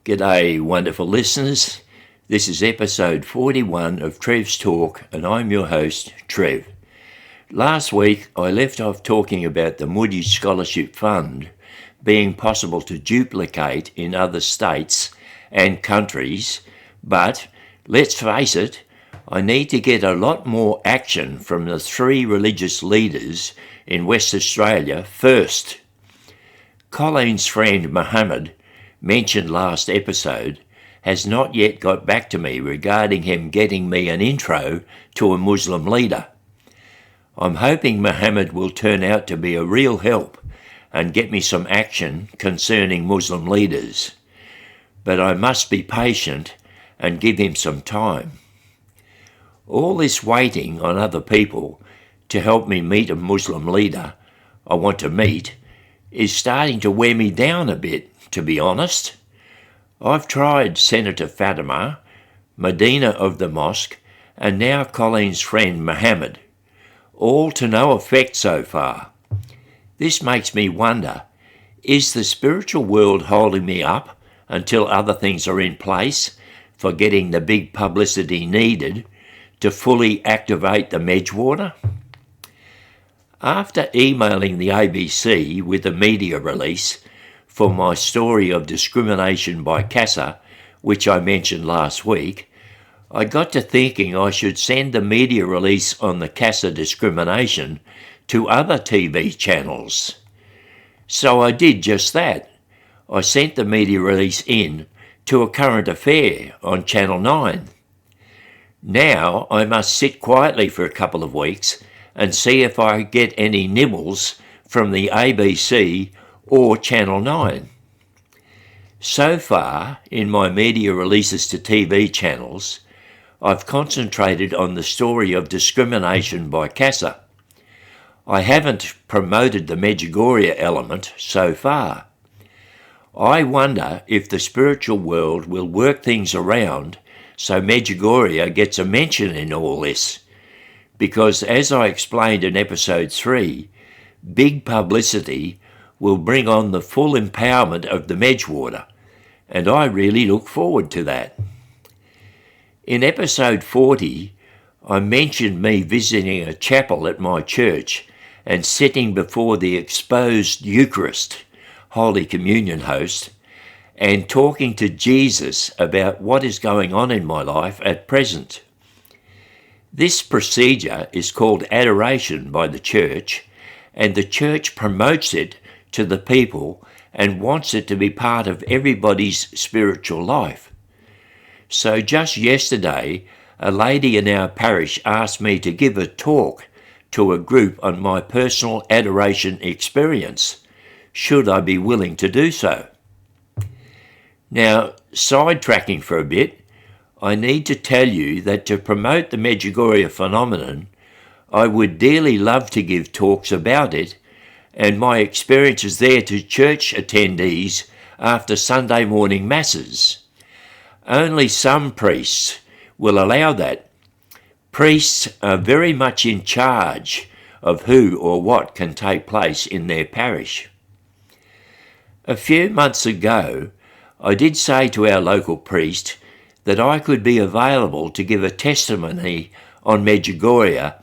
G'day, wonderful listeners. This is episode 41 of Trev's Talk, and I'm your host, Trev. Last week, I left off talking about the Moody Scholarship Fund being possible to duplicate in other states and countries, but let's face it, I need to get a lot more action from the three religious leaders in West Australia first. Colleen's friend Mohammed, mentioned last episode, has not yet got back to me regarding him getting me an intro to a Muslim leader. I'm hoping Mohammed will turn out to be a real help and get me some action concerning Muslim leaders. But I must be patient and give him some time. All this waiting on other people to help me meet a Muslim leader I want to meet is starting to wear me down a bit, to be honest. I've tried Senator Fatima, Medina of the Mosque, and now Colleen's friend Mohammed, all to no effect so far. This makes me wonder, is the spiritual world holding me up until other things are in place for getting the big publicity needed to fully activate the Medjwater? After emailing the ABC with a media release for my story of discrimination by CASA, which I mentioned last week, I got to thinking I should send the media release on the CASA discrimination to other TV channels. So I did just that. I sent the media release in to A Current Affair on Channel 9. Now I must sit quietly for a couple of weeks and see if I get any nibbles from the ABC or Channel 9. So far, in my media releases to TV channels, I've concentrated on the story of discrimination by CASA. I haven't promoted the Medjugorje element so far. I wonder if the spiritual world will work things around so Medjugorje gets a mention in all this, because as I explained in episode 3, big publicity will bring on the full empowerment of the Medjwater, and I really look forward to that. In episode 40, I mentioned me visiting a chapel at my church and sitting before the exposed Eucharist, Holy Communion host, and talking to Jesus about what is going on in my life at present. This procedure is called adoration by the church, and the church promotes it to the people and wants it to be part of everybody's spiritual life. So just yesterday, a lady in our parish asked me to give a talk to a group on my personal adoration experience, should I be willing to do so. Now, sidetracking for a bit, I need to tell you that to promote the Medjugorje phenomenon, I would dearly love to give talks about it and my experiences there to church attendees after Sunday morning masses. Only some priests will allow that. Priests are very much in charge of who or what can take place in their parish. A few months ago, I did say to our local priest that I could be available to give a testimony on Medjugorje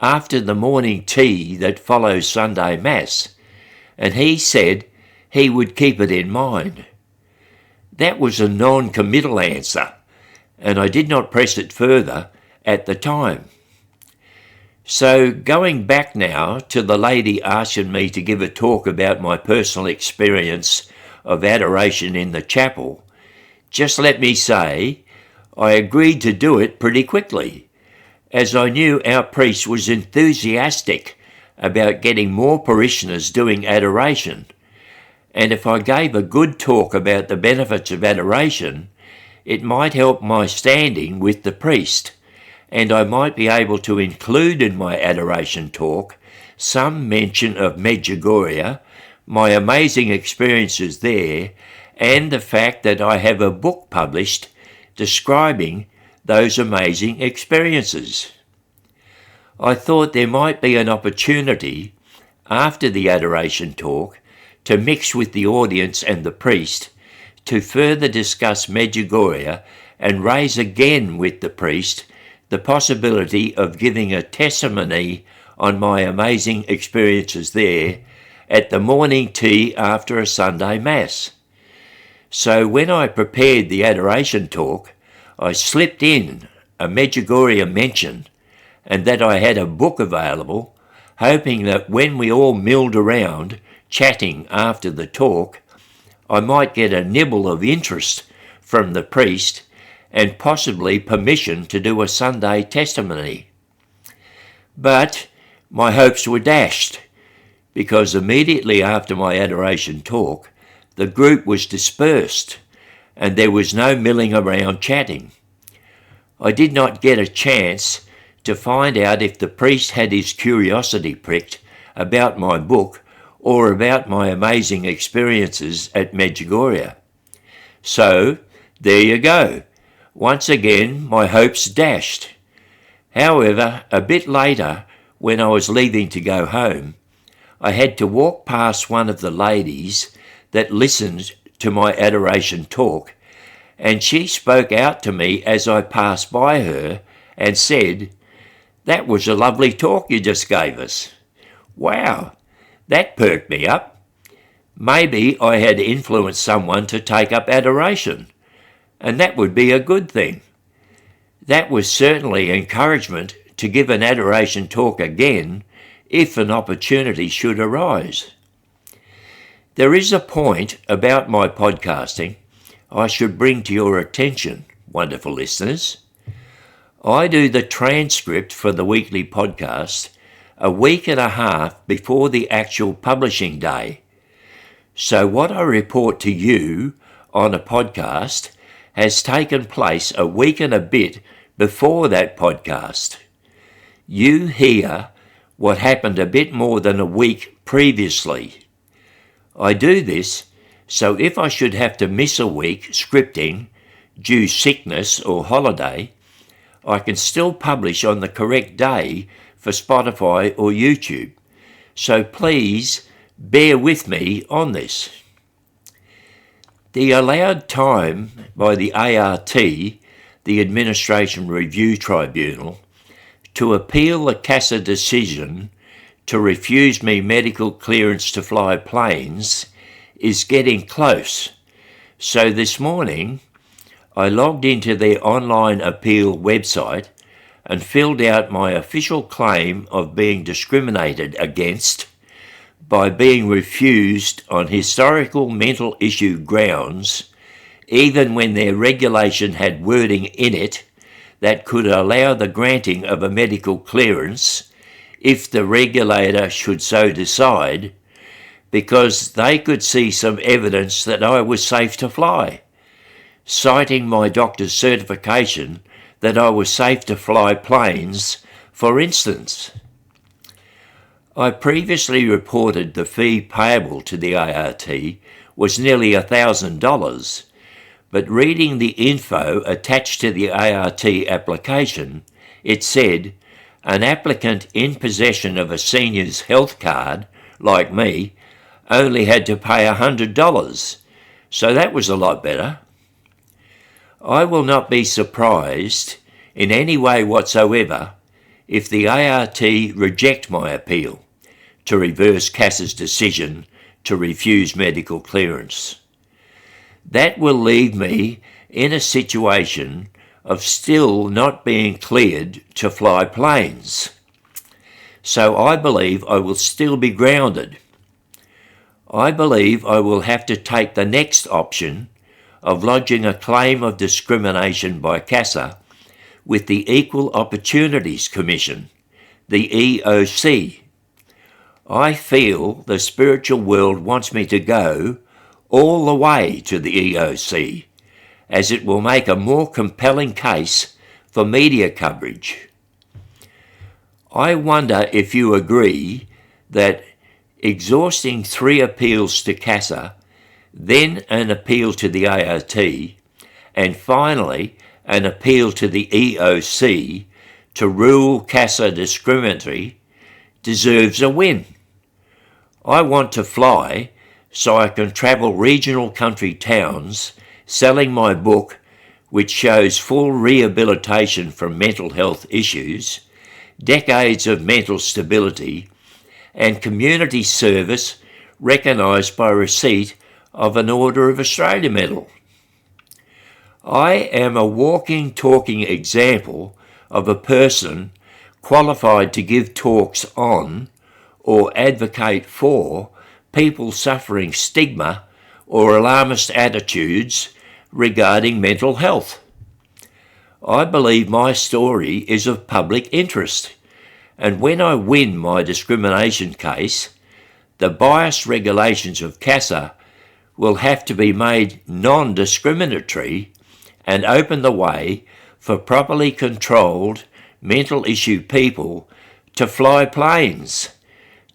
after the morning tea that follows Sunday Mass, and he said he would keep it in mind. That was a non-committal answer, and I did not press it further at the time. So going back now to the lady asking me to give a talk about my personal experience of adoration in the chapel, just let me say I agreed to do it pretty quickly, as I knew our priest was enthusiastic about getting more parishioners doing adoration, and if I gave a good talk about the benefits of adoration, it might help my standing with the priest, and I might be able to include in my adoration talk some mention of Medjugorje, my amazing experiences there, and the fact that I have a book published describing those amazing experiences. I thought there might be an opportunity after the adoration talk to mix with the audience and the priest to further discuss Medjugorje and raise again with the priest the possibility of giving a testimony on my amazing experiences there at the morning tea after a Sunday Mass. So when I prepared the adoration talk, I slipped in a Medjugorje mention and that I had a book available, hoping that when we all milled around chatting after the talk, I might get a nibble of interest from the priest and possibly permission to do a Sunday testimony. But my hopes were dashed, because immediately after my adoration talk, the group was dispersed and there was no milling around chatting. I did not get a chance to find out if the priest had his curiosity pricked about my book or about my amazing experiences at Medjugorje. So, there you go. Once again, my hopes dashed. However, a bit later, when I was leaving to go home, I had to walk past one of the ladies that listened to my adoration talk, and she spoke out to me as I passed by her and said, "That was a lovely talk you just gave us." Wow, that perked me up. Maybe I had influenced someone to take up adoration, and that would be a good thing. That was certainly encouragement to give an adoration talk again if an opportunity should arise. There is a point about my podcasting I should bring to your attention, wonderful listeners. I do the transcript for the weekly podcast a week and a half before the actual publishing day. So what I report to you on a podcast has taken place a week and a bit before that podcast. You hear what happened a bit more than a week previously. I do this so if I should have to miss a week scripting due sickness or holiday, I can still publish on the correct day for Spotify or YouTube. So please bear with me on this. The allowed time by the ART, the Administration Review Tribunal, to appeal the CASA decision to refuse me medical clearance to fly planes is getting close. So this morning, I logged into their online appeal website and filled out my official claim of being discriminated against by being refused on historical mental issue grounds, even when their regulation had wording in it that could allow the granting of a medical clearance if the regulator should so decide, because they could see some evidence that I was safe to fly, citing my doctor's certification that I was safe to fly planes, for instance. I previously reported the fee payable to the ART was nearly $1,000, but reading the info attached to the ART application, it said an applicant in possession of a senior's health card, like me, only had to pay $100, so that was a lot better. I will not be surprised in any way whatsoever if the ART reject my appeal to reverse CASA's decision to refuse medical clearance. That will leave me in a situation of still not being cleared to fly planes. So I believe I will still be grounded. I believe I will have to take the next option of lodging a claim of discrimination by CASA with the Equal Opportunities Commission, the EOC. I feel the spiritual world wants me to go all the way to the EOC, as it will make a more compelling case for media coverage. I wonder if you agree that exhausting 3 appeals to CASA, then an appeal to the ART, and finally an appeal to the EOC to rule CASA discriminatory deserves a win. I want to fly, so I can travel regional country towns selling my book, which shows full rehabilitation from mental health issues, decades of mental stability, and community service recognised by receipt of an Order of Australia medal. I am a walking, talking example of a person qualified to give talks on or advocate for people suffering stigma or alarmist attitudes regarding mental health. I believe my story is of public interest, and when I win my discrimination case, the bias regulations of CASA will have to be made non-discriminatory and open the way for properly controlled mental issue people to fly planes,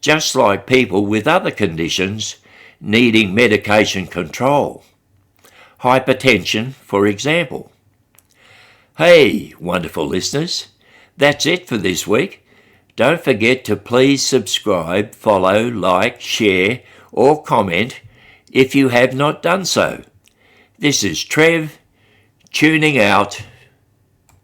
just like people with other conditions needing medication control. Hypertension, for example. Hey, wonderful listeners, that's it for this week. Don't forget to please subscribe, follow, like, share, or comment if you have not done so. This is Trev, tuning out.